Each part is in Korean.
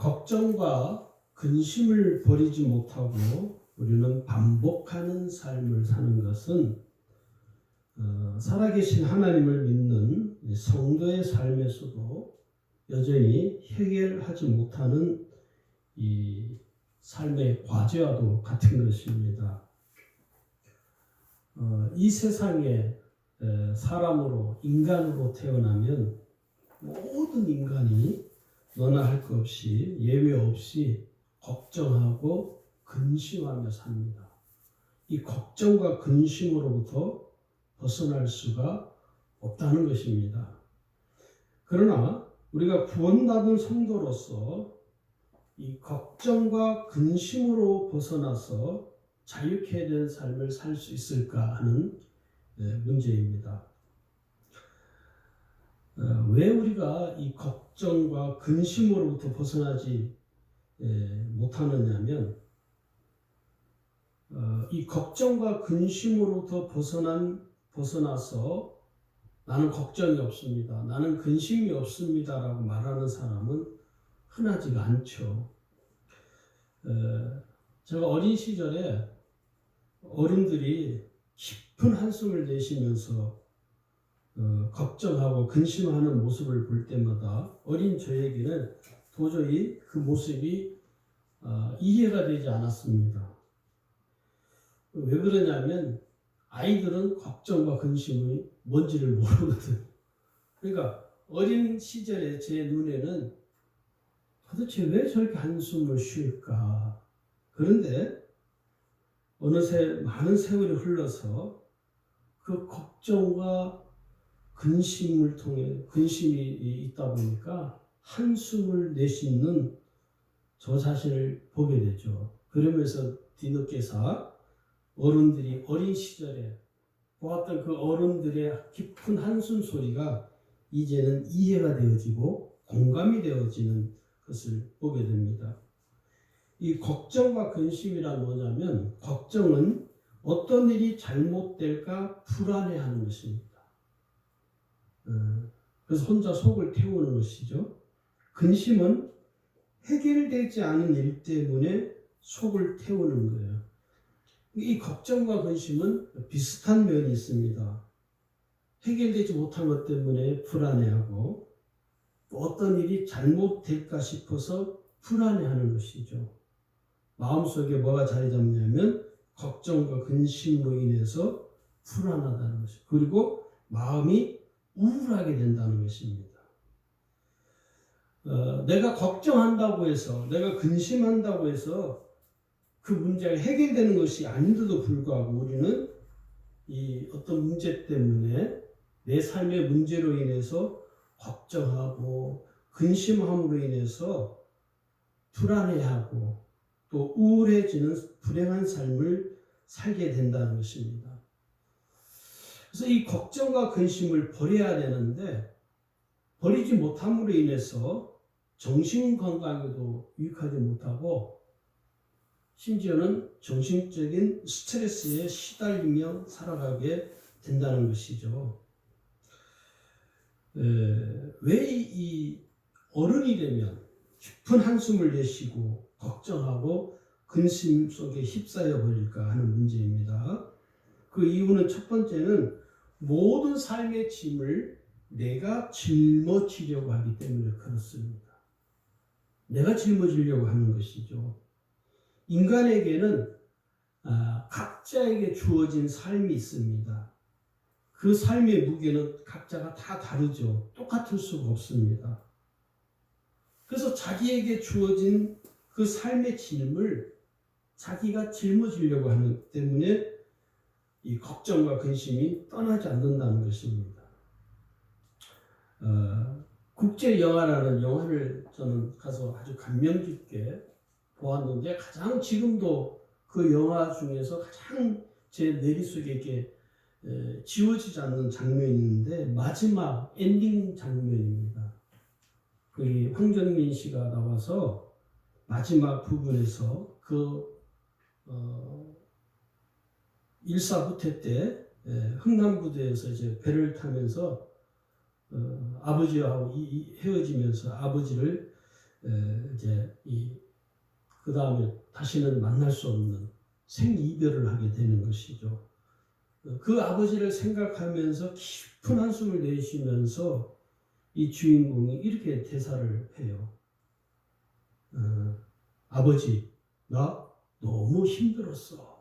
걱정과 근심을 버리지 못하고 우리는 반복하는 삶을 사는 것은 살아계신 하나님을 믿는 성도의 삶에서도 여전히 해결하지 못하는 이 삶의 과제와도 같은 것입니다. 이 세상에 사람으로 인간으로 태어나면 모든 인간이 너나 할 것 없이 예외 없이 걱정하고 근심하며 삽니다. 이 걱정과 근심으로부터 벗어날 수가 없다는 것입니다. 그러나 우리가 구원받은 성도로서 이 걱정과 근심으로 벗어나서 자유케 된 삶을 살 수 있을까 하는 문제입니다. 왜 우리가 이 걱정과 근심으로부터 벗어나지 못하느냐면 이 걱정과 근심으로부터 벗어나서 나는 걱정이 없습니다, 나는 근심이 없습니다 라고 말하는 사람은 흔하지가 않죠. 제가 어린 시절에 어른들이 깊은 한숨을 내쉬면서 걱정하고 근심하는 모습을 볼 때마다 어린 저에게는 도저히 그 모습이 이해가 되지 않았습니다. 왜 그러냐면 아이들은 걱정과 근심이 뭔지를 모르거든. 그러니까 어린 시절에 제 눈에는 도대체 왜 저렇게 한숨을 쉴까? 그런데 어느새 많은 세월이 흘러서 그 걱정과 근심을 통해 근심이 있다 보니까 한숨을 낼 수 있는 저 자신을 보게 되죠. 그러면서 뒤늦게서 어른들이 어린 시절에 보았던 그 어른들의 깊은 한숨 소리가 이제는 이해가 되어지고 공감이 되어지는 것을 보게 됩니다. 이 걱정과 근심이란 뭐냐면 걱정은 어떤 일이 잘못될까 불안해하는 것입니다. 그래서 혼자 속을 태우는 것이죠. 근심은 해결되지 않은 일 때문에 속을 태우는 거예요. 이 걱정과 근심은 비슷한 면이 있습니다. 해결되지 못한 것 때문에 불안해하고 또 어떤 일이 잘못될까 싶어서 불안해하는 것이죠. 마음속에 뭐가 자리 잡냐면 걱정과 근심으로 인해서 불안하다는 것이죠. 그리고 마음이 우울하게 된다는 것입니다. 내가 걱정한다고 해서, 내가 근심한다고 해서 그 문제가 해결되는 것이 아닌데도 불구하고 우리는 이 어떤 문제 때문에 내 삶의 문제로 인해서 걱정하고 근심함으로 인해서 불안해하고 또 우울해지는 불행한 삶을 살게 된다는 것입니다. 그래서 이 걱정과 근심을 버려야 되는데 버리지 못함으로 인해서 정신건강에도 유익하지 못하고 심지어는 정신적인 스트레스에 시달리며 살아가게 된다는 것이죠. 왜 이 어른이 되면 깊은 한숨을 내쉬고 걱정하고 근심 속에 휩싸여 버릴까 하는 문제입니다. 그 이유는 첫 번째는 모든 삶의 짐을 내가 짊어지려고 하기 때문에 그렇습니다. 내가 짊어지려고 하는 것이죠. 인간에게는 각자에게 주어진 삶이 있습니다. 그 삶의 무게는 각자가 다 다르죠. 똑같을 수가 없습니다. 그래서 자기에게 주어진 그 삶의 짐을 자기가 짊어지려고 하는 때문에 이 걱정과 근심이 떠나지 않는다는 것입니다. 국제 영화라는 영화를 저는 가서 아주 감명 깊게 보았는데 가장 지금도 그 영화 중에서 가장 제 내리속에 이렇게 지워지지 않는 장면이 있는데 마지막 엔딩 장면입니다. 그 황정민 씨가 나와서 마지막 부분에서 그 일사후퇴 때 흥남부두에서 이제 배를 타면서 아버지하고 헤어지면서 아버지를 이제 그 다음에 다시는 만날 수 없는 생이별을 하게 되는 것이죠. 그 아버지를 생각하면서 깊은 한숨을 내쉬면서 이 주인공이 이렇게 대사를 해요. 아버지, 나 너무 힘들었어.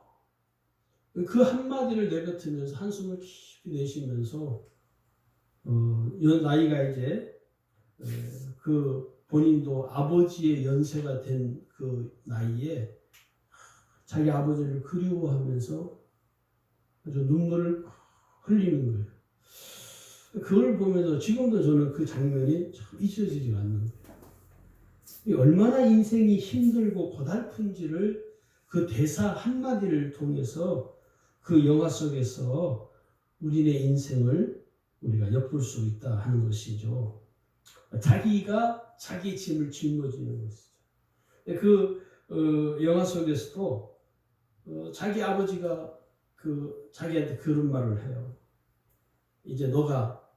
그 한마디를 내뱉으면서 한숨을 깊이 내쉬면서 나이가 이제 그 본인도 아버지의 연세가 된 그 나이에 자기 아버지를 그리워하면서 아주 눈물을 흘리는 거예요. 그걸 보면서 지금도 저는 그 장면이 참 잊혀지지가 않는 거예요. 얼마나 인생이 힘들고 고달픈지를 그 대사 한마디를 통해서 그 영화 속에서 우리의 인생을 우리가 엿볼 수 있다 하는 것이죠. 자기가 자기 짐을 짊어지는 것이죠. 그 영화 속에서도 자기 아버지가 자기한테 그런 말을 해요. 이제 너가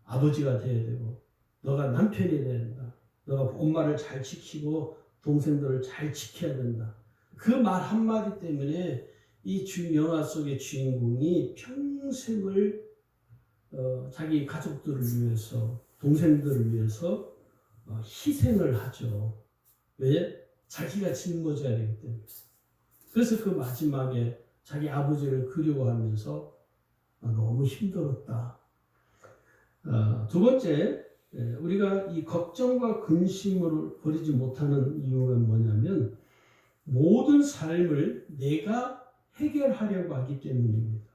아버지가 돼야 되고 너가 남편이 돼야 된다. 너가 엄마를 잘 지키고 동생들을 잘 지켜야 된다. 그 말 한마디 때문에 이 영화 속의 주인공이 평생을 자기 가족들을 위해서 동생들을 위해서 희생을 하죠. 왜? 자기가 짊어져야 되기 때문에. 그래서 그 마지막에 자기 아버지를 그리워하면서 너무 힘들었다. 두 번째, 우리가 이 걱정과 근심을 버리지 못하는 이유가 뭐냐면 모든 삶을 내가 해결하려고 하기 때문입니다.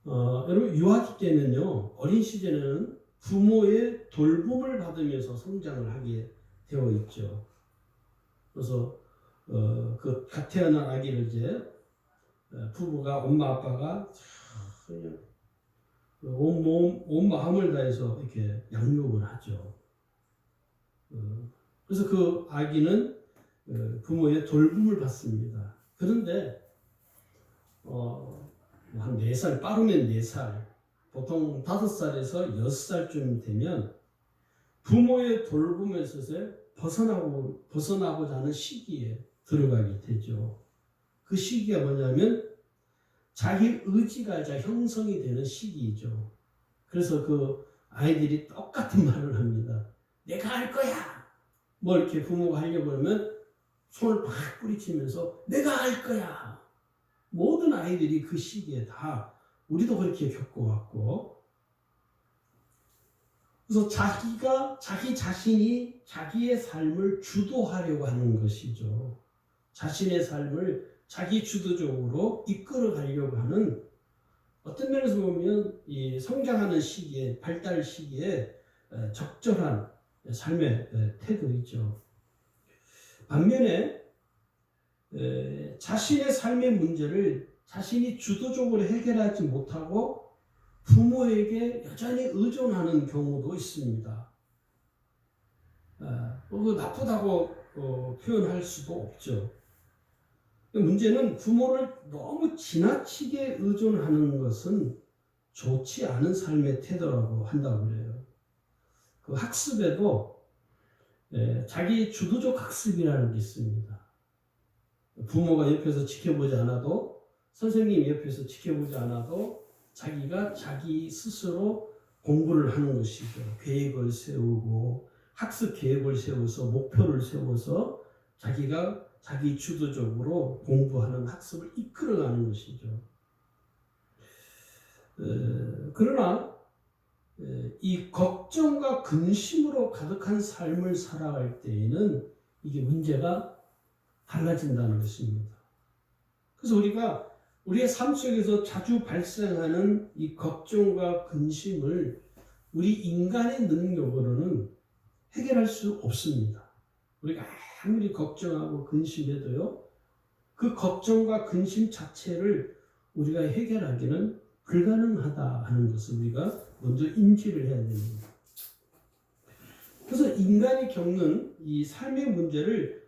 여러분 유아기 때는요, 어린 시절에는 부모의 돌봄을 받으면서 성장을 하게 되어 있죠. 그래서 그 갓 태어난 아기를 이제 부부가 엄마 아빠가 그냥 온 마음을 다해서 이렇게 양육을 하죠. 그래서 그 아기는 부모의 돌봄을 받습니다. 그런데 한 4살, 빠르면 4살, 보통 5살에서 6살쯤 되면 부모의 돌봄에서 벗어나고자 하는 시기에 들어가게 되죠. 그 시기가 뭐냐면 자기 의지가 형성이 되는 시기이죠. 그래서 그 아이들이 똑같은 말을 합니다. 내가 할 거야. 뭐 이렇게 부모가 하려고 하면 손을 팍 뿌리치면서 내가 할 거야. 모든 아이들이 그 시기에 다 우리도 그렇게 겪어왔고, 그래서 자기 자신이 자기의 삶을 주도하려고 하는 것이죠. 자신의 삶을 자기 주도적으로 이끌어 가려고 하는, 어떤 면에서 보면 이 성장하는 시기에, 발달 시기에 적절한 삶의 태도이죠. 반면에 자신의 삶의 문제를 자신이 주도적으로 해결하지 못하고 부모에게 여전히 의존하는 경우도 있습니다. 나쁘다고 표현할 수도 없죠. 문제는 부모를 너무 지나치게 의존하는 것은 좋지 않은 삶의 태도라고 한다고 그래요. 그 학습에도 자기 주도적 학습이라는 게 있습니다. 부모가 옆에서 지켜보지 않아도, 선생님이 옆에서 지켜보지 않아도 자기가 자기 스스로 공부를 하는 것이죠. 계획을 세우고 학습 계획을 세워서 목표를 세워서 자기가 자기 주도적으로 공부하는 학습을 이끌어가는 것이죠. 그러나 이 걱정과 근심으로 가득한 삶을 살아갈 때에는 이게 문제가 달라진다는 것입니다. 그래서 우리가 우리의 삶 속에서 자주 발생하는 이 걱정과 근심을 우리 인간의 능력으로는 해결할 수 없습니다. 우리가 아무리 걱정하고 근심해도요, 그 걱정과 근심 자체를 우리가 해결하기는 불가능하다 하는 것을 우리가 먼저 인지를 해야 됩니다. 그래서 인간이 겪는 이 삶의 문제를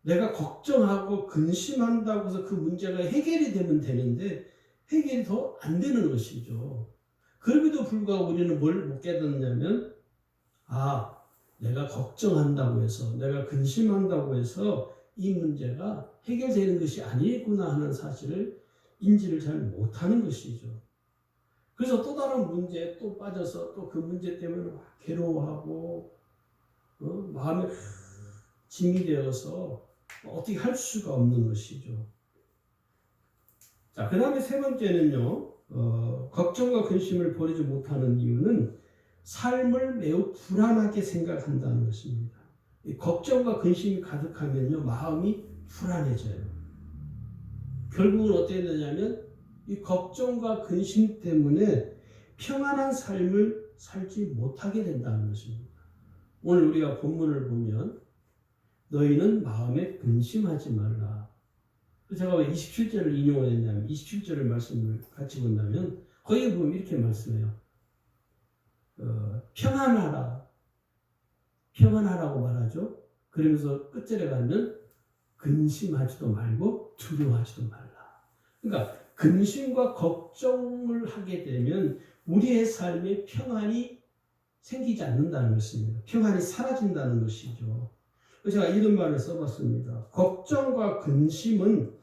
내가 걱정하고 근심한다고 해서 그 문제가 해결이 되면 되는데 해결이 더 안 되는 것이죠. 그럼에도 불구하고 우리는 뭘 못 깨닫냐면 내가 걱정한다고 해서, 내가 근심한다고 해서 이 문제가 해결되는 것이 아니구나 하는 사실을 인지를 잘 못하는 것이죠. 그래서 또 다른 문제에 또 빠져서 또 그 문제 때문에 막 괴로워하고 마음에 짐이 되어서 어떻게 할 수가 없는 것이죠. 자, 그 다음에 세 번째는요, 걱정과 근심을 버리지 못하는 이유는 삶을 매우 불안하게 생각한다는 것입니다. 이 걱정과 근심이 가득하면요, 마음이 불안해져요. 결국은 어떻게 되냐면 이 걱정과 근심 때문에 평안한 삶을 살지 못하게 된다는 것입니다. 오늘 우리가 본문을 보면 너희는 마음에 근심하지 말라. 제가 왜 27절을 인용을 했냐면 27절의 말씀을 같이 본다면 거기에 보면 이렇게 말씀해요. 평안하라. 평안하라고 말하죠. 그러면서 끝절에 가면 근심하지도 말고 두려워하지도 말라. 그러니까 근심과 걱정을 하게 되면 우리의 삶에 평안이 생기지 않는다는 것입니다. 평안이 사라진다는 것이죠. 제가 이런 말을 써봤습니다. 걱정과 근심은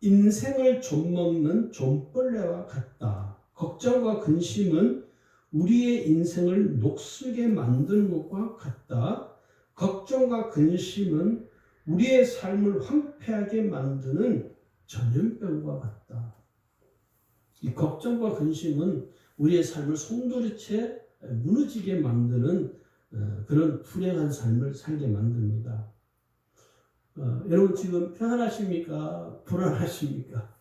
인생을 좀먹는 좀벌레와 같다. 걱정과 근심은 우리의 인생을 녹슬게 만드는 것과 같다. 걱정과 근심은 우리의 삶을 황폐하게 만드는 전염병과 같다. 이 걱정과 근심은 우리의 삶을 송두리째 무너지게 만드는 그런 불행한 삶을 살게 만듭니다. 여러분 지금 평안하십니까? 불안하십니까?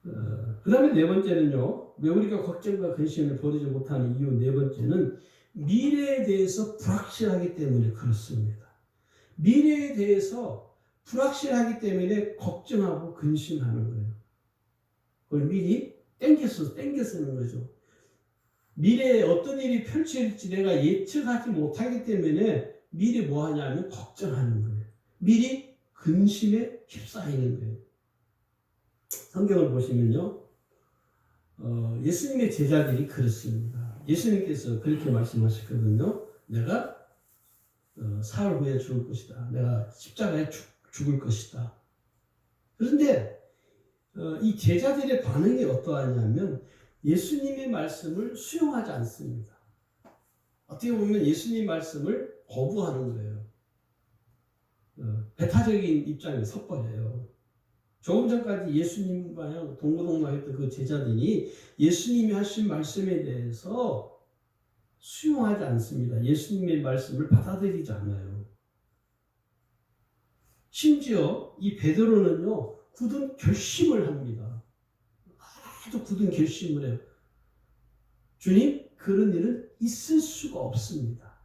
그 다음에 네 번째는요, 왜 우리가 걱정과 근심을 버리지 못하는 이유 네 번째는 미래에 대해서 불확실하기 때문에 그렇습니다. 미래에 대해서 불확실하기 때문에 걱정하고 근심하는 거예요. 그걸 미리 땡겨 쓰는 거죠. 미래에 어떤 일이 펼쳐질지 내가 예측하지 못하기 때문에 미리 뭐 하냐면 걱정하는 거예요. 미리 근심에 휩싸이는 거예요. 성경을 보시면요, 예수님의 제자들이 그렇습니다. 예수님께서 그렇게 말씀하셨거든요. 내가 사흘 후에 죽을 것이다. 내가 십자가에 죽을 것이다. 그런데 이 제자들의 반응이 어떠하냐면 예수님의 말씀을 수용하지 않습니다. 어떻게 보면 예수님 말씀을 거부하는 거예요. 배타적인 입장에 섰버려요. 조금 전까지 예수님과 동고동락했던 그 제자들이 예수님이 하신 말씀에 대해서 수용하지 않습니다. 예수님의 말씀을 받아들이지 않아요. 심지어 이 베드로는요, 굳은 결심을 합니다. 아주 굳은 결심을 해요. 주님, 그런 일은 있을 수가 없습니다.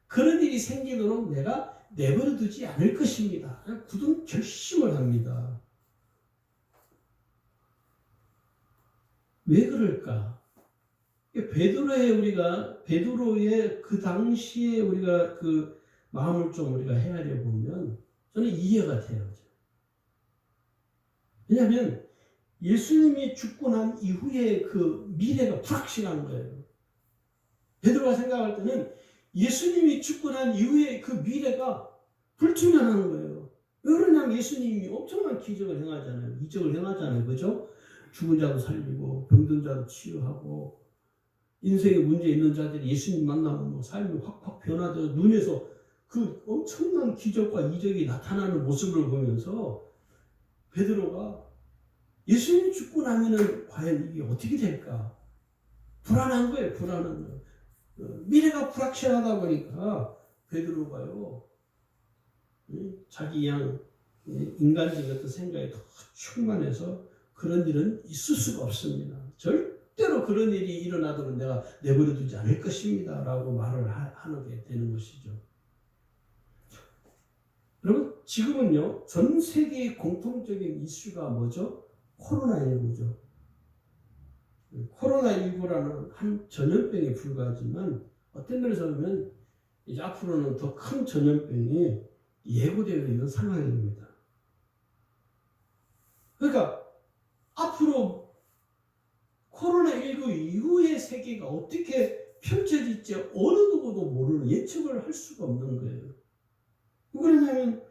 그런 일이 생기도록 내가 내버려 두지 않을 것입니다. 굳은 결심을 합니다. 왜 그럴까? 베드로의 그 당시에 우리가 그 마음을 좀 우리가 헤아려 보면 저는 이해가 돼요. 왜냐하면 예수님이 죽고 난 이후에 그 미래가 불확실한 거예요. 베드로가 생각할 때는 예수님이 죽고 난 이후에 그 미래가 불투명한 거예요. 왜 그러냐면 예수님이 엄청난 기적을 행하잖아요. 이적을 행하잖아요. 그죠? 죽은 자도 살리고 병든 자도 치유하고 인생에 문제 있는 자들이 예수님 만나면 뭐 삶이 확확 변화되어 눈에서 그 엄청난 기적과 이적이 나타나는 모습을 보면서 베드로가 예수님이 죽고 나면은 과연 이게 어떻게 될까? 불안한 거예요. 불안한 거예요. 미래가 불확실하다 보니까 베드로가요, 자기 인간적인 어떤 생각에 더 충만해서 그런 일은 있을 수가 없습니다. 절대로 그런 일이 일어나도록 내가 내버려 두지 않을 것입니다. 라고 말을 하게 되는 것이죠. 여러분, 지금은요, 전 세계의 공통적인 이슈가 뭐죠? 코로나19죠. 코로나19라는 한 전염병에 불과하지만 어떤 면에서 보면 이제 앞으로는 더 큰 전염병이 예고되어 있는 상황입니다. 그러니까 앞으로 코로나19 이후의 세계가 어떻게 펼쳐질지 어느 누구도 모르는, 예측을 할 수가 없는 거예요. 그러냐면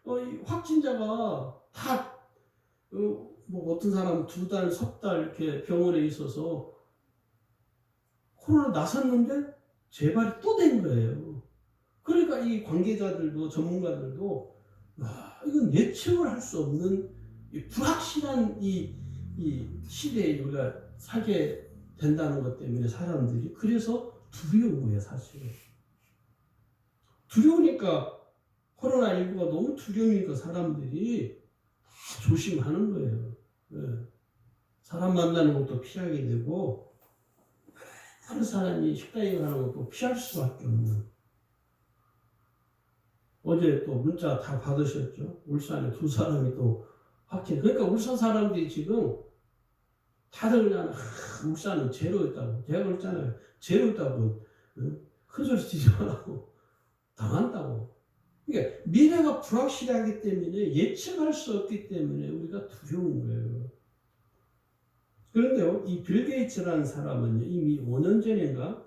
이 확진자가 다 뭐 어떤 사람 2달, 3달 이렇게 병원에 있어서 코로나 나섰는데 재발이 또 된 거예요. 그러니까 이 관계자들도 전문가들도 이건 예측을 할 수 없는 이 불확실한 이 시대에 우리가 살게 된다는 것 때문에 사람들이 그래서 두려운 거예요, 사실은. 두려우니까 코로나19가 너무 두려우니까 사람들이 조심하는 거예요. 사람 만나는 것도 피하게 되고 다른 사람이 식당에 가는 것도 피할 수밖에 없는. 어제 또 문자 다 받으셨죠? 울산에 2사람이 또 확진. 그러니까 울산 사람들이 지금 다들 그냥 울산은 제로 있다고. 제가 그랬잖아요. 제로 있다고 큰 소리 치지 말라고. 당한다고. 그러니까 미래가 불확실하기 때문에 예측할 수 없기 때문에 우리가 두려운 거예요. 그런데요, 이 빌 게이츠라는 사람은 이미 5년 전인가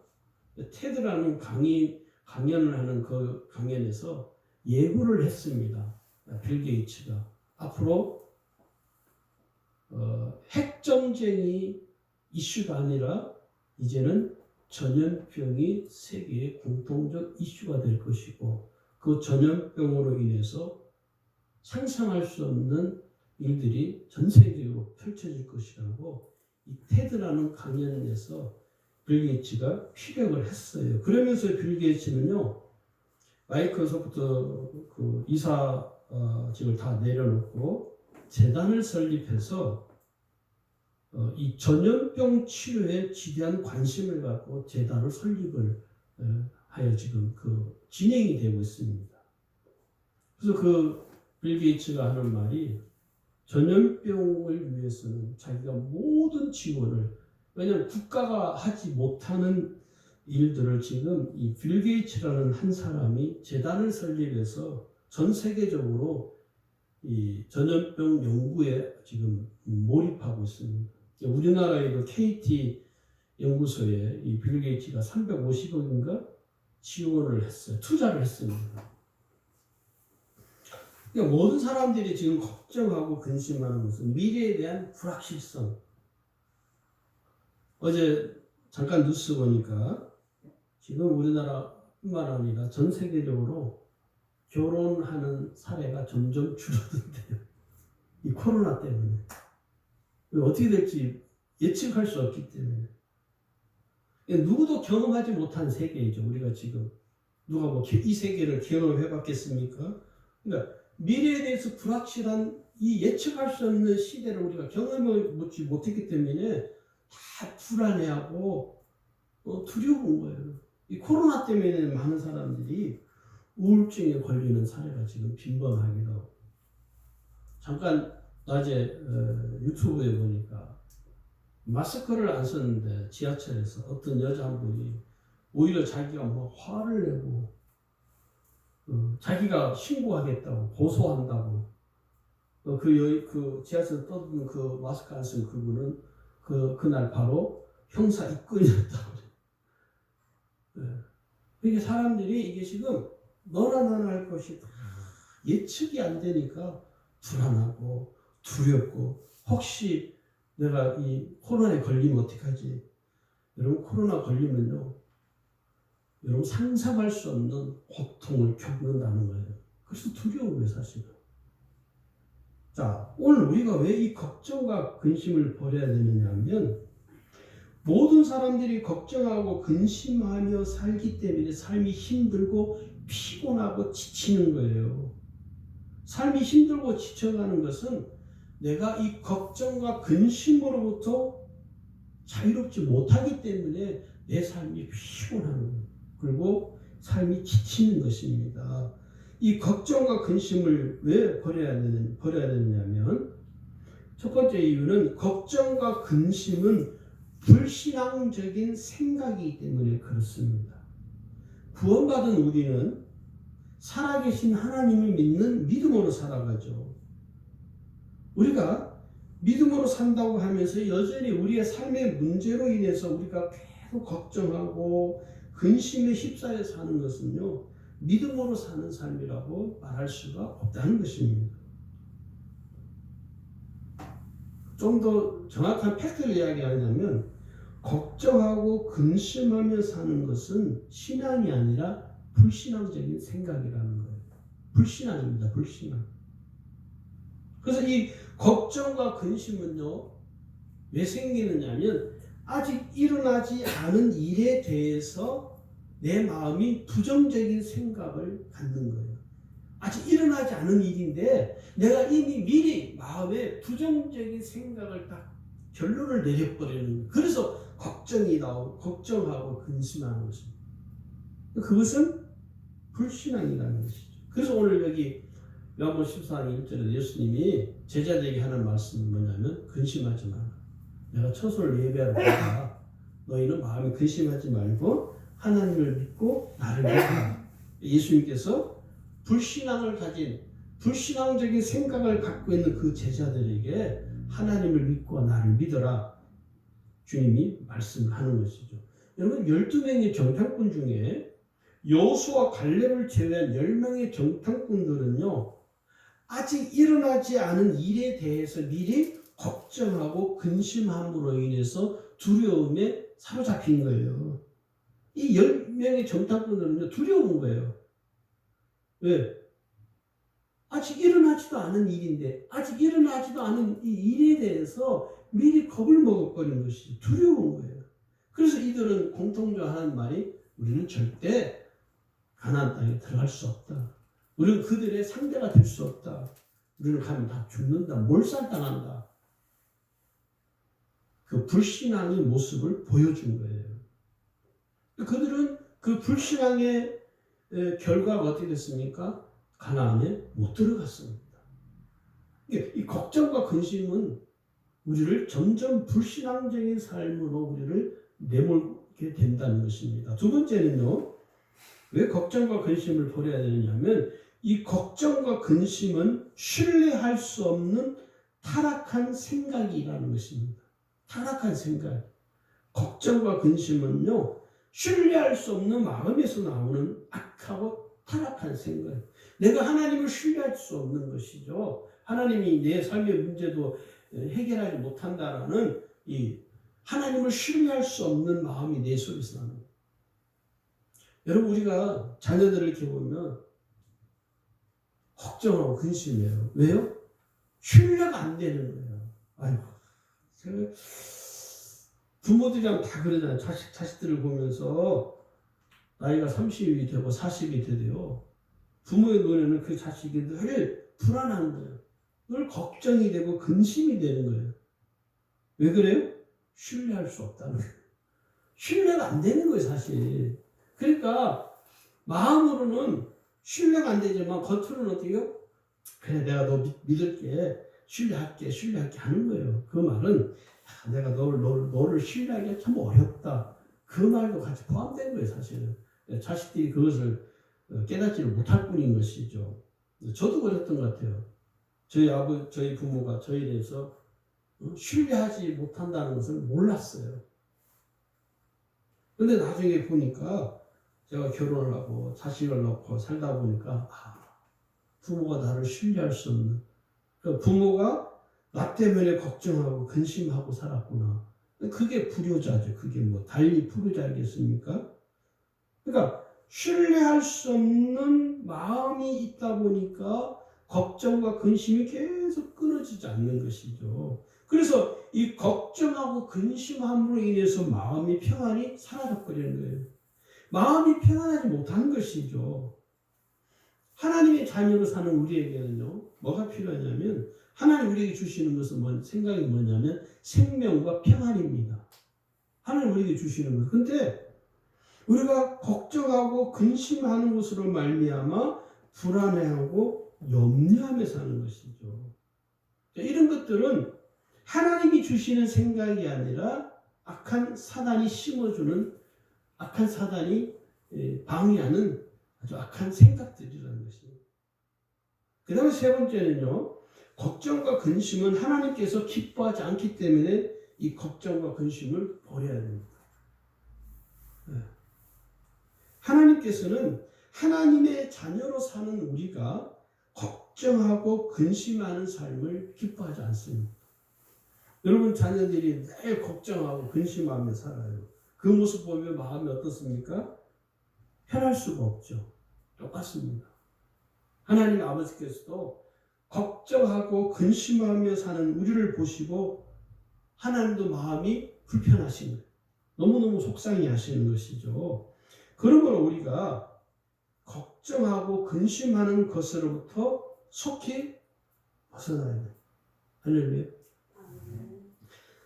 테드라는 강연을 하는 그 강연에서 예고를 했습니다. 빌 게이츠가 앞으로 핵전쟁이 이슈가 아니라 이제는 전염병이 세계의 공통적 이슈가 될 것이고, 그 전염병으로 인해서 상상할 수 없는 일들이 전 세계적으로 펼쳐질 것이라고 이 테드라는 강연에서 빌 게이츠가 피력을 했어요. 그러면서 빌 게이츠는요, 마이크로소프트 그 이사직을 다 내려놓고 재단을 설립해서 이 전염병 치료에 지대한 관심을 갖고 재단을 설립을 하여 지금 그 진행이 되고 있습니다. 그래서 그 빌 게이츠가 하는 말이 전염병을 위해서는 자기가 모든 지원을, 왜냐하면 국가가 하지 못하는 일들을 지금 이 빌 게이츠라는 한 사람이 재단을 설립해서 전 세계적으로 이 전염병 연구에 지금 몰입하고 있습니다. 우리나라에도 KT 연구소에 이 빌 게이츠가 350억인가 지원을 했어요. 투자를 했습니다. 그러니까 모든 사람들이 지금 걱정하고 근심하는 것은 미래에 대한 불확실성. 어제 잠깐 뉴스 보니까 지금 우리나라뿐만 아니라 전 세계적으로 결혼하는 사례가 점점 줄어든대요. 이 코로나 때문에. 어떻게 될지 예측할 수 없기 때문에. 누구도 경험하지 못한 세계이죠. 우리가 지금 누가 뭐 이 세계를 경험해 봤겠습니까? 그러니까 미래에 대해서 불확실한 이 예측할 수 없는 시대를 우리가 경험해 보지 못했기 때문에 다 불안해하고 두려운 거예요. 이 코로나 때문에 많은 사람들이 우울증에 걸리는 사례가 지금 빈번하기도 하고. 잠깐 낮에 유튜브에 보니까 마스크를 안 썼는데 지하철에서 어떤 여자 한 분이 오히려 자기가 뭐 화를 내고 자기가 신고하겠다고 고소한다고 그 지하철 떠드는 그 마스크 안 쓴 그분은 그날 바로 형사 입건이었다고. 그러니까 사람들이 이게 지금 너나 나나 할 것이 예측이 안 되니까 불안하고 두렵고, 혹시 내가 이 코로나에 걸리면 어떡하지? 여러분, 코로나 걸리면요, 여러분 상상할 수 없는 고통을 겪는다는 거예요. 그래서 두려운 거예요, 사실은. 자, 오늘 우리가 왜 이 걱정과 근심을 버려야 되느냐 하면, 모든 사람들이 걱정하고 근심하며 살기 때문에 삶이 힘들고 피곤하고 지치는 거예요. 삶이 힘들고 지쳐가는 것은 내가 이 걱정과 근심으로부터 자유롭지 못하기 때문에 내 삶이 피곤한 거예요. 그리고 삶이 지치는 것입니다. 이 걱정과 근심을 왜 버려야 되느냐면, 첫 번째 이유는 걱정과 근심은 불신앙적인 생각이기 때문에 그렇습니다. 구원받은 우리는 살아계신 하나님을 믿는 믿음으로 살아가죠. 우리가 믿음으로 산다고 하면서 여전히 우리의 삶의 문제로 인해서 우리가 계속 자꾸 걱정하고 근심에 휩싸여 사는 것은요, 믿음으로 사는 삶이라고 말할 수가 없다는 것입니다. 좀 더 정확한 팩트를 이야기하자면 걱정하고 근심하며 사는 것은 신앙이 아니라 불신앙적인 생각이라는 거예요. 불신앙입니다. 불신앙. 그래서 이 걱정과 근심은요, 왜 생기느냐면 아직 일어나지 않은 일에 대해서 내 마음이 부정적인 생각을 갖는 거예요. 아직 일어나지 않은 일인데 내가 이미 미리 마음에 부정적인 생각을 딱 결론을 내려버리는 거예요. 그래서 걱정이 나오고 걱정하고 근심하는 것입니다. 그것은 불신앙이라는 것이죠. 그래서 오늘 여기 요한복음 14장 1절에 예수님이 제자들에게 하는 말씀이 뭐냐면 근심하지 마라. 내가 처소를 예배하러 가다 너희는 마음에 근심하지 말고 하나님을 믿고 나를 믿어라. 예수님께서 불신앙을 가진 불신앙적인 생각을 갖고 있는 그 제자들에게 하나님을 믿고 나를 믿어라. 주님이 말씀을 하는 것이죠. 여러분 12명의 정탐꾼 중에 여호수아 갈렙을 제외한 10명의 정탐꾼들은요. 아직 일어나지 않은 일에 대해서 미리 걱정하고 근심함으로 인해서 두려움에 사로잡힌 거예요. 이 10명의 정탐꾼들은요. 두려운 거예요. 왜? 아직 일어나지도 않은 일인데 아직 일어나지도 않은 이 일에 대해서 미리 겁을 먹어버린 것이 두려운 거예요. 그래서 이들은 공통적으로 하는 말이 우리는 절대 가나안 땅에 들어갈 수 없다. 우리는 그들의 상대가 될 수 없다. 우리는 가면 다 죽는다. 몰살당한다. 그 불신앙의 모습을 보여준 거예요. 그들은 그 불신앙의 결과가 어떻게 됐습니까? 가나안에 못 들어갔습니다. 이 걱정과 근심은 우리를 점점 불신앙적인 삶으로 우리를 내몰게 된다는 것입니다. 두 번째는요. 왜 걱정과 근심을 버려야 되느냐면 이 걱정과 근심은 신뢰할 수 없는 타락한 생각이라는 것입니다. 타락한 생각. 걱정과 근심은요. 신뢰할 수 없는 마음에서 나오는 악하고 타락한 생각. 내가 하나님을 신뢰할 수 없는 것이죠. 하나님이 내 삶의 문제도 해결하지 못한다라는 이 하나님을 신뢰할 수 없는 마음이 내 속에서 나는 거예요. 여러분 우리가 자녀들을 이렇게 보면 걱정하고 근심해요. 왜요? 신뢰가 안 되는 거예요. 아이고, 제가 부모들이랑 다 그러잖아요. 자식들을 보면서 나이가 30이 되고 40이 되도요. 부모의 눈에는 그 자식이 늘 불안한 거예요. 늘 걱정이 되고 근심이 되는 거예요. 왜 그래요? 신뢰할 수 없다는 거예요. 신뢰가 안 되는 거예요, 사실. 그러니까 마음으로는 신뢰가 안 되지만 겉으로는 어떻게 해요? 그래, 내가 너 믿을게. 신뢰할게 하는 거예요. 그 말은 내가 너를 신뢰하기가 참 어렵다. 그 말도 같이 포함된 거예요, 사실은. 자식들이 그것을 깨닫지를 못할 뿐인 것이죠. 저도 그랬던 것 같아요. 저희 부모가 저에 대해서 신뢰하지 못한다는 것을 몰랐어요. 근데 나중에 보니까 제가 결혼을 하고 자식을 낳고 살다 보니까 부모가 나를 신뢰할 수 없는, 그러니까 부모가 나 때문에 걱정하고 근심하고 살았구나. 그게 불효자죠. 그게 뭐 달리 불효자이겠습니까? 그러니까 신뢰할 수 없는 마음이 있다 보니까 걱정과 근심이 계속 끊어지지 않는 것이죠. 그래서 이 걱정하고 근심함으로 인해서 마음이 평안이 사라져버리는 거예요. 마음이 평안하지 못한 것이죠. 하나님의 자녀로 사는 우리에게는요, 뭐가 필요하냐면, 하나님 우리에게 주시는 것은 생각이 뭐냐면, 생명과 평안입니다. 하나님 우리에게 주시는 것. 근데, 우리가 걱정하고 근심하는 것으로 말미암아 불안해하고 염려하며 사는 것이죠. 이런 것들은 하나님이 주시는 생각이 아니라 악한 사단이 심어주는, 악한 사단이 방해하는 아주 악한 생각들이라는 것입니다. 그 다음에 세 번째는요, 걱정과 근심은 하나님께서 기뻐하지 않기 때문에 이 걱정과 근심을 버려야 됩니다. 하나님께서는 하나님의 자녀로 사는 우리가 걱정하고 근심하는 삶을 기뻐하지 않습니다. 여러분 자녀들이 매일 걱정하고 근심하며 살아요. 그 모습 보면 마음이 어떻습니까? 편할 수가 없죠. 똑같습니다. 하나님 아버지께서도 걱정하고 근심하며 사는 우리를 보시고 하나님도 마음이 불편하신 거예요. 너무너무 속상해 하시는 것이죠. 그러므로 우리가 걱정하고 근심하는 것으로부터 속히 벗어나야 돼요. 할렐루야.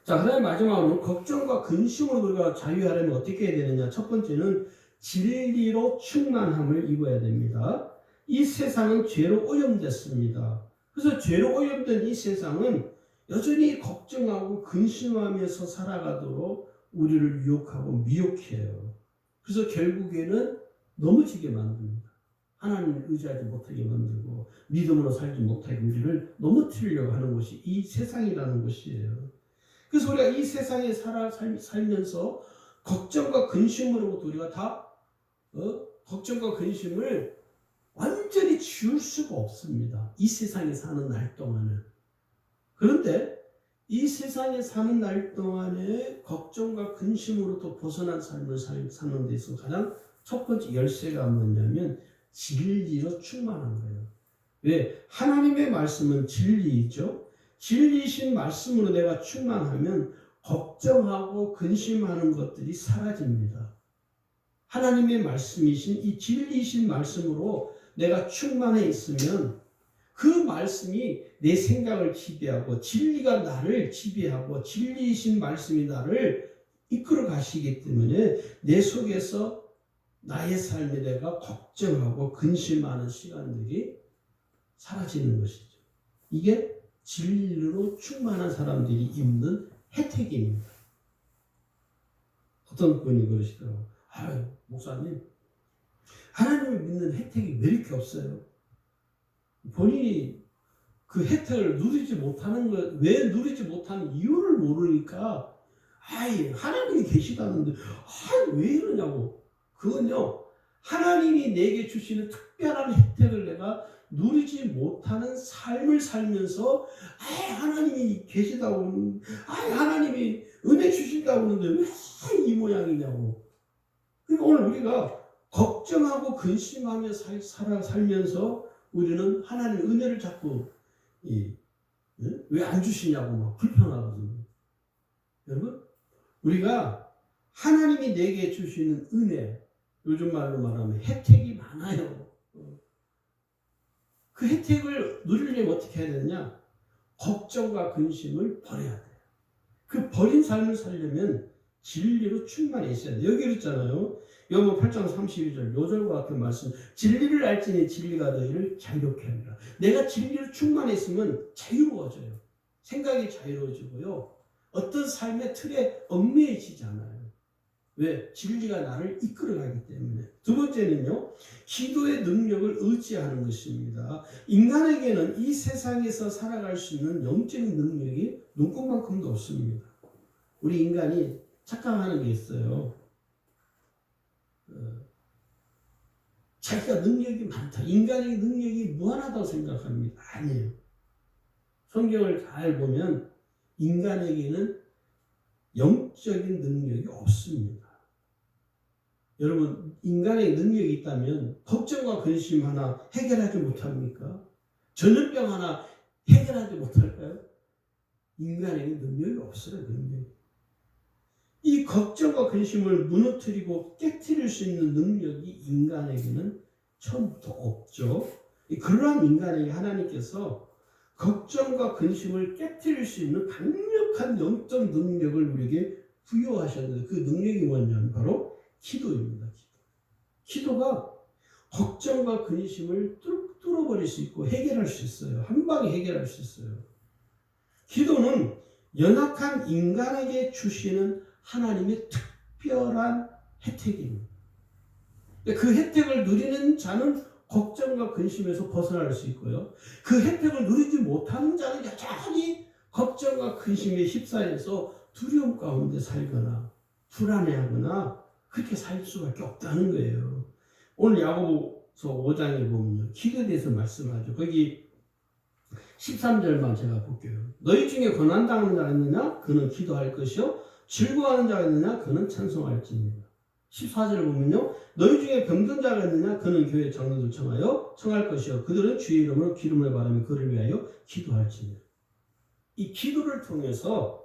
자, 그 다음에 마지막으로 걱정과 근심으로 우리가 자유하려면 어떻게 해야 되느냐. 첫 번째는 진리로 충만함을 입어야 됩니다. 이 세상은 죄로 오염됐습니다. 그래서 죄로 오염된 이 세상은 여전히 걱정하고 근심하면서 살아가도록 우리를 유혹하고 미혹해요. 그래서 결국에는 넘어지게 만듭니다. 하나님을 의지하지 못하게 만들고 믿음으로 살지 못하게 우리를 넘어뜨리려고 하는 것이 이 세상이라는 것이에요. 그래서 우리가 이 세상에 살면서 걱정과 근심으로부터 우리가 다 걱정과 근심을 완전히 지울 수가 없습니다. 이 세상에 사는 날 동안은. 그런데 이 세상에 사는 날 동안에 걱정과 근심으로부터 벗어난 삶을 사는 데 있어서 가장 첫 번째 열쇠가 뭐냐면 진리로 충만한 거예요. 왜? 하나님의 말씀은 진리이죠. 진리이신 말씀으로 내가 충만하면 걱정하고 근심하는 것들이 사라집니다. 하나님의 말씀이신 이 진리이신 말씀으로 내가 충만해 있으면 그 말씀이 내 생각을 지배하고 진리가 나를 지배하고 진리이신 말씀이 나를 이끌어 가시기 때문에 내 속에서 나의 삶에 내가 걱정하고 근심하는 시간들이 사라지는 것이죠. 이게 진리로 충만한 사람들이 입는 혜택입니다. 어떤 분이 그러시더라고요. 아유, 목사님, 하나님을 믿는 혜택이 왜 이렇게 없어요? 본인이 그 혜택을 누리지 못하는 것, 왜 누리지 못하는 이유를 모르니까, 아이, 하나님이 계시다는데, 왜 이러냐고. 그건요, 하나님이 내게 주시는 특별한 혜택을 내가 누리지 못하는 삶을 살면서 하나님이 계시다고 하나님이 은혜 주신다고 하는데 왜 이 모양이냐고. 그러니까 오늘 우리가 걱정하고 근심하며 살면서 우리는 하나님의 은혜를 자꾸 왜 안 주시냐고 막 불평하거든요. 여러분, 우리가 하나님이 내게 주시는 은혜, 요즘 말로 말하면 혜택이 많아요. 그 혜택을 누리려면 어떻게 해야 되느냐? 걱정과 근심을 버려야 돼요. 그 버린 삶을 살려면 진리로 충만해 있어야 돼요. 여기 있잖아요. 요번 8장 32절 요절과 같은 말씀. 진리를 알지니 진리가 너희를 자유롭게 하리라. 내가 진리로 충만해 있으면 자유로워져요. 생각이 자유로워지고요. 어떤 삶의 틀에 얽매이지 않아요. 왜? 진리가 나를 이끌어가기 때문에. 두 번째는요, 기도의 능력을 의지하는 것입니다. 인간에게는 이 세상에서 살아갈 수 있는 영적인 능력이 눈꼽만큼도 없습니다. 우리 인간이 착각하는 게 있어요. 자기가 능력이 많다. 인간의 능력이 무한하다고 생각합니다. 아니에요. 성경을 잘 보면 인간에게는 영적인 능력이 없습니다. 여러분, 인간의 능력이 있다면 걱정과 근심 하나 해결하지 못합니까? 전염병 하나 해결하지 못할까요? 인간에게 능력이 없어요. 능력이. 이 걱정과 근심을 무너뜨리고 깨트릴 수 있는 능력이 인간에게는 처음부터 없죠. 그러한 인간에게 하나님께서 걱정과 근심을 깨트릴 수 있는 강력한 영적 능력을 우리에게 부여하셨는데 그 능력이 뭐냐면 바로 기도입니다. 기도가 걱정과 근심을 뚫어버릴 수 있고 해결할 수 있어요. 한 방에 해결할 수 있어요. 기도는 연약한 인간에게 주시는 하나님의 특별한 혜택입니다. 그 혜택을 누리는 자는 걱정과 근심에서 벗어날 수 있고요. 그 혜택을 누리지 못하는 자는 여전히 걱정과 근심에 휩싸여서 두려움 가운데 살거나 불안해하거나 그렇게 살 수밖에 없다는 거예요. 오늘 야고보서 5장에 보면 기도에 대해서 말씀하죠. 거기 13절만 제가 볼게요. 너희 중에 고난당하는 자가 있느냐? 그는 기도할 것이요. 즐거워하는 자가 있느냐? 그는 찬송할지니라. 14절을 보면요. 너희 중에 병든 자가 있느냐? 그는 교회 장로들 청하여 청할 것이요. 그들은 주의 이름으로 기름을 바르며 그를 위하여 기도할지니라. 이 기도를 통해서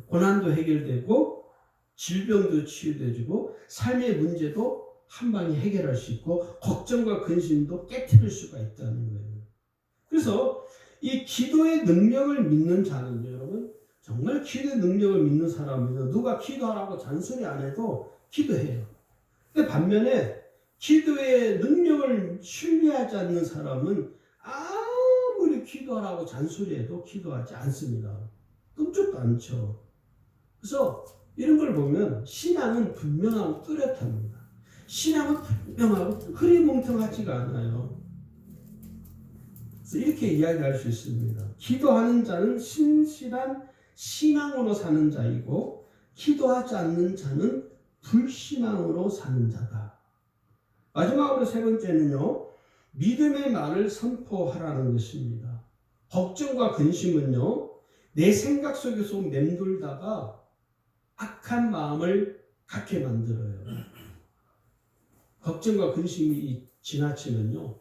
고난도 해결되고 질병도 치유되고 삶의 문제도 한 방에 해결할 수 있고 걱정과 근심도 깨트릴 수가 있다는 거예요. 그래서 이 기도의 능력을 믿는 자는요, 여러분, 정말 기도의 능력을 믿는 사람은요, 누가 기도하라고 잔소리 안 해도 기도해요. 근데 반면에 기도의 능력을 신뢰하지 않는 사람은 아무리 기도하라고 잔소리해도 기도하지 않습니다. 끔찍도 않죠. 그래서 이런 걸 보면 신앙은 분명하고 뚜렷합니다. 신앙은 분명하고 흐리멍텅하지가 않아요. 그래서 이렇게 이야기할 수 있습니다. 기도하는 자는 신실한 신앙으로 사는 자이고 기도하지 않는 자는 불신앙으로 사는 자다. 마지막으로 세 번째는요. 믿음의 말을 선포하라는 것입니다. 걱정과 근심은요. 내 생각 속에서 맴돌다가 악한 마음을 갖게 만들어요. 걱정과 근심이 지나치면요.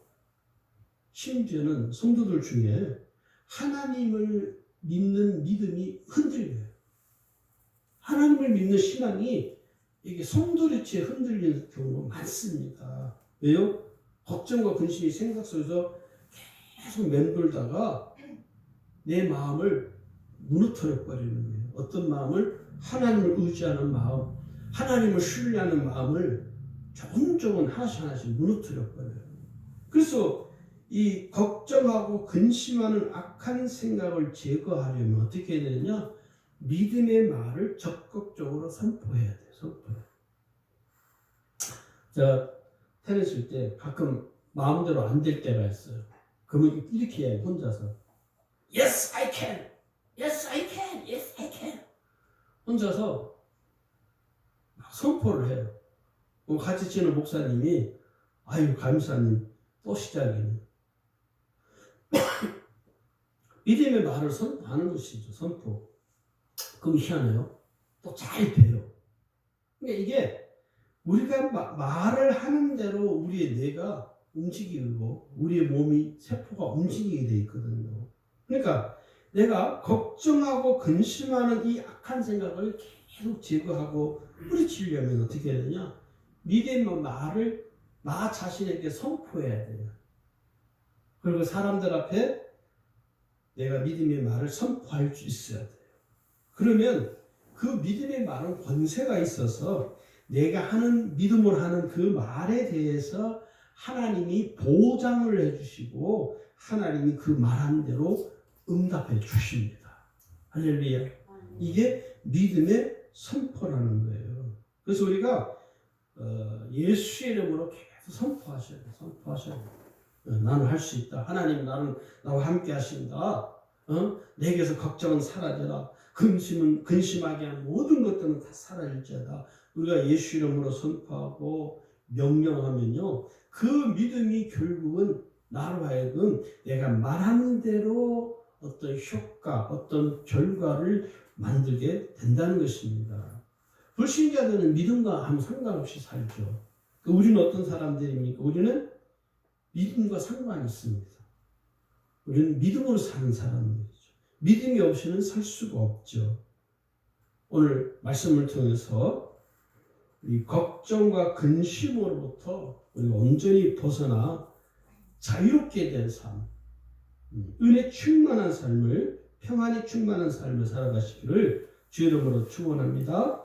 심지어는 성도들 중에 하나님을 믿는 믿음이 흔들려요. 하나님을 믿는 신앙이 이게 송두리째 흔들리는 경우가 많습니다. 왜요? 걱정과 근심이 생각 속에서 계속 맴돌다가 내 마음을 무너뜨려 버리는 거예요. 어떤 마음을? 하나님을 의지하는 마음, 하나님을 신뢰하는 마음을 조금조금 하나씩 무너뜨려 버려요. 그래서 이 걱정하고 근심하는 악한 생각을 제거하려면 어떻게 해야 되느냐? 믿음의 말을 적극적으로 선포해야 돼요. 선포해. 제가 테니스 칠 때 가끔 마음대로 안 될 때가 있어요. 그러면 이렇게 해요. 혼자서. Yes, I can. Yes, I can. Yes, I can. 혼자서 막 선포를 해요. 같이 치는 목사님이 아유 감사님 또 시작이네. 믿음의 말을 선포하는 것이죠. 선포. 그럼 희한해요. 또 잘 돼요. 그러니까 이게 우리가 말을 하는 대로 우리의 뇌가 움직이고 우리의 몸이 세포가 움직이게 돼 있거든요. 그러니까 내가 걱정하고 근심하는 이 악한 생각을 계속 제거하고 뿌리치려면 어떻게 해야 되냐? 믿음의 말을 나 자신에게 선포해야 돼요. 그리고 사람들 앞에 내가 믿음의 말을 선포할 수 있어야 돼요. 그러면 그 믿음의 말은 권세가 있어서 내가 하는 믿음을 하는 그 말에 대해서 하나님이 보장을 해주시고 하나님이 그 말한 대로 응답해 주십니다. 할렐루야. 이게 믿음의 선포라는 거예요. 그래서 우리가 예수의 이름으로 계속 선포하셔야 돼요. 선포하셔야 돼요. 나는 할 수 있다. 하나님 나는 나와 함께 하신다. 내게서 걱정은 사라져라. 근심하게 한 모든 것들은 다 사라질지어다. 우리가 예수 이름으로 선포하고 명령하면요. 그 믿음이 결국은 나로 하여금 내가 말하는 대로 어떤 효과, 어떤 결과를 만들게 된다는 것입니다. 불신자들은 믿음과 아무 상관없이 살죠. 우리는 어떤 사람들입니까? 우리는 믿음과 상관이 있습니다. 우리는 믿음으로 사는 사람들이죠. 믿음이 없이는 살 수가 없죠. 오늘 말씀을 통해서 이 걱정과 근심으로부터 우리가 온전히 벗어나 자유롭게 된 삶, 은혜 충만한 삶을, 평안이 충만한 삶을 살아가시기를 주 이름으로 축원합니다.